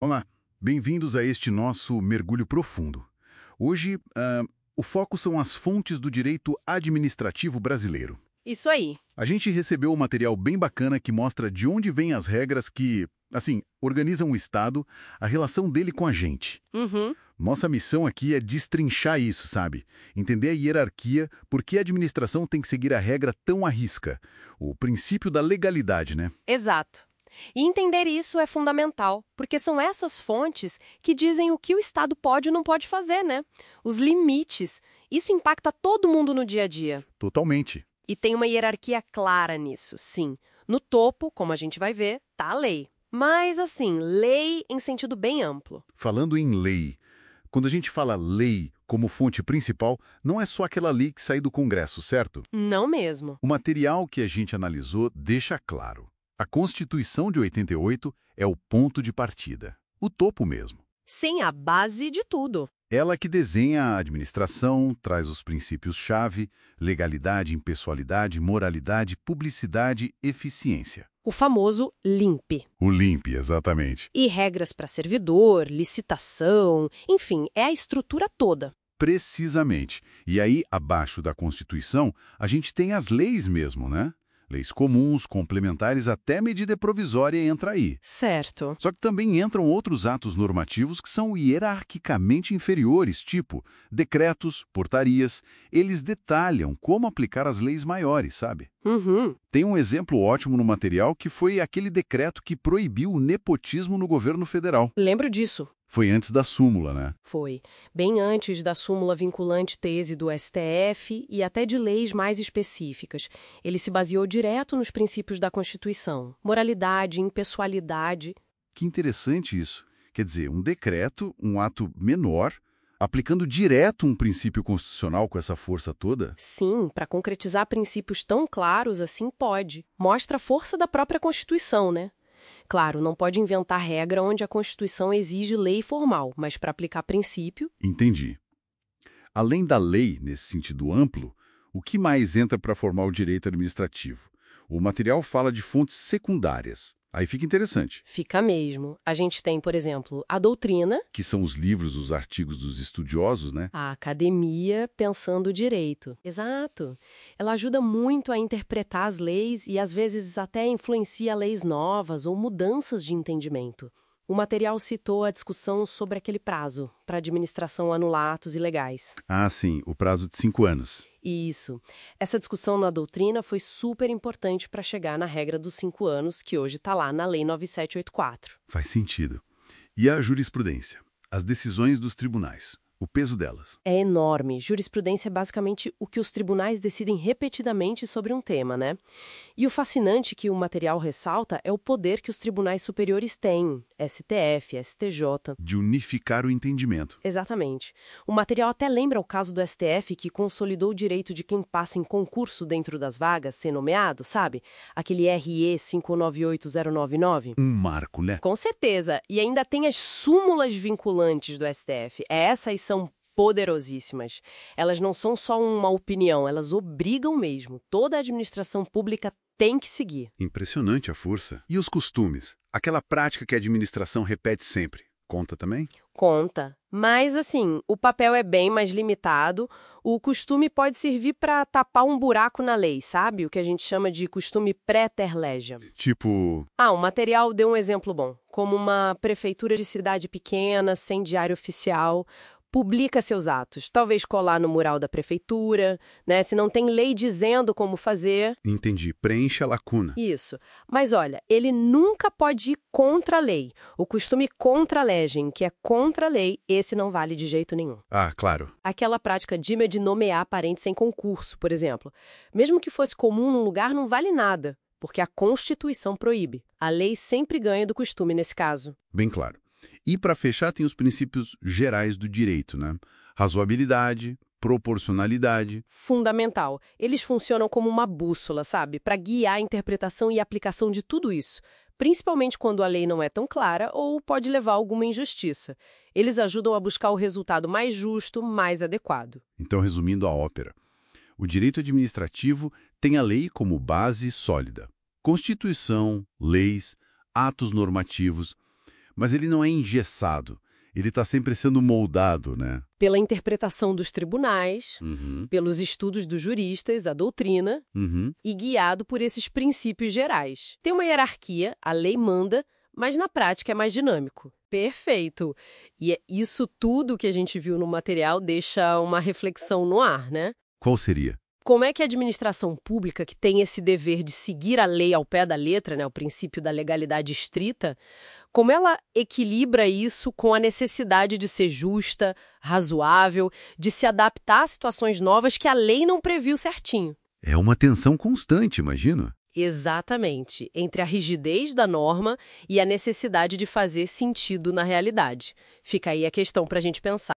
Olá, bem-vindos a este nosso mergulho profundo. Hoje, o foco são as fontes do direito administrativo brasileiro. Isso aí. A gente recebeu um material bem bacana que mostra de onde vêm as regras que, assim, organizam o Estado, a relação dele com a gente. Uhum. Nossa missão aqui é destrinchar isso, sabe? Entender a hierarquia, por que a administração tem que seguir a regra tão à risca. O princípio da legalidade, né? Exato. E entender isso é fundamental, porque são essas fontes que dizem o que o Estado pode ou não pode fazer, né? Os limites. Isso impacta todo mundo no dia a dia. Totalmente. E tem uma hierarquia clara nisso, sim. No topo, como a gente vai ver, tá a lei. Mas, assim, lei em sentido bem amplo. Falando em lei, quando a gente fala lei como fonte principal, não é só aquela lei que sai do Congresso, certo? Não mesmo. O material que a gente analisou deixa claro. A Constituição de 88 é o ponto de partida, o topo mesmo. Sim, a base de tudo. Ela que desenha a administração, traz os princípios-chave, legalidade, impessoalidade, moralidade, publicidade, eficiência. O famoso LIMP. O LIMP, exatamente. E regras para servidor, licitação, enfim, é a estrutura toda. Precisamente. E aí, abaixo da Constituição, a gente tem as leis mesmo, né? Leis comuns, complementares, até medida provisória entra aí. Certo. Só que também entram outros atos normativos que são hierarquicamente inferiores, tipo decretos, portarias. Eles detalham como aplicar as leis maiores, sabe? Uhum. Tem um exemplo ótimo no material que foi aquele decreto que proibiu o nepotismo no governo federal. Lembro disso. Foi antes da súmula, né? Foi. Bem antes da súmula vinculante tese do STF e até de leis mais específicas. Ele se baseou direto nos princípios da Constituição. Moralidade, impessoalidade. Que interessante isso. Quer dizer, um decreto, um ato menor, aplicando direto um princípio constitucional com essa força toda? Sim, para concretizar princípios tão claros assim pode. Mostra a força da própria Constituição, né? Claro, não pode inventar regra onde a Constituição exige lei formal, mas para aplicar princípio... Entendi. Além da lei, nesse sentido amplo, o que mais entra para formar o direito administrativo? O material fala de fontes secundárias. Aí fica interessante. Fica mesmo. A gente tem, por exemplo, a doutrina, Que são os livros, os artigos dos estudiosos, né? a academia pensando o direito. Exato. Ela ajuda muito a interpretar as leis e às vezes até influencia leis novas ou mudanças de entendimento. O material citou a discussão sobre aquele prazo para a administração anular atos ilegais. Ah, sim, o prazo de 5 anos. Isso. Essa discussão na doutrina foi super importante para chegar na regra dos 5 anos, que hoje está lá na Lei 9784. Faz sentido. E a jurisprudência? As decisões dos tribunais, o peso delas. É enorme. Jurisprudência é basicamente o que os tribunais decidem repetidamente sobre um tema, né? E o fascinante que o material ressalta é o poder que os tribunais superiores têm, STF, STJ. De unificar o entendimento. Exatamente. O material até lembra o caso do STF que consolidou o direito de quem passa em concurso dentro das vagas ser nomeado, sabe? Aquele RE 598099. Um marco, né? Com certeza. E ainda tem as súmulas vinculantes do STF. Essas são poderosíssimas. Elas não são só uma opinião, elas obrigam mesmo. Toda a administração pública tem que seguir. Impressionante a força. E os costumes? Aquela prática que a administração repete sempre. Conta também? Conta. Mas, assim, o papel é bem mais limitado. O costume pode servir para tapar um buraco na lei, sabe? O que a gente chama de costume pré-ter legem. Tipo, O material deu um exemplo bom. Como uma prefeitura de cidade pequena, sem diário oficial, publica seus atos. Talvez colar no mural da prefeitura, né? Se não tem lei dizendo como fazer. entendi, preenche a lacuna. Isso. Mas olha, ele nunca pode ir contra a lei. O costume contra a legem, que é contra a lei, esse não vale de jeito nenhum. Ah, claro. Aquela prática de nomear parentes sem concurso, por exemplo. Mesmo que fosse comum num lugar, não vale nada, porque a Constituição proíbe. A lei sempre ganha do costume nesse caso. Bem claro. E para fechar tem os princípios gerais do direito, né? Razoabilidade, proporcionalidade. Fundamental. Eles funcionam como uma bússola, sabe? Para guiar a interpretação e aplicação de tudo isso. Principalmente quando a lei não é tão clara ou pode levar a alguma injustiça. Eles ajudam a buscar o resultado mais justo, mais adequado. Então, resumindo a ópera, o direito administrativo tem a lei como base sólida. Constituição, leis, atos normativos. Mas ele não é engessado. Ele está sempre sendo moldado, né? Pela interpretação dos tribunais, Uhum, pelos estudos dos juristas, a doutrina, uhum. e guiado por esses princípios gerais. Tem uma hierarquia, a lei manda, mas na prática é mais dinâmico. Perfeito! E isso tudo que a gente viu no material deixa uma reflexão no ar, né? Qual seria? Como é que a administração pública, que tem esse dever de seguir a lei ao pé da letra, né, o princípio da legalidade estrita, como ela equilibra isso com a necessidade de ser justa, razoável, de se adaptar a situações novas que a lei não previu certinho? É uma tensão constante, imagino. Exatamente, entre a rigidez da norma e a necessidade de fazer sentido na realidade. Fica aí a questão para a gente pensar.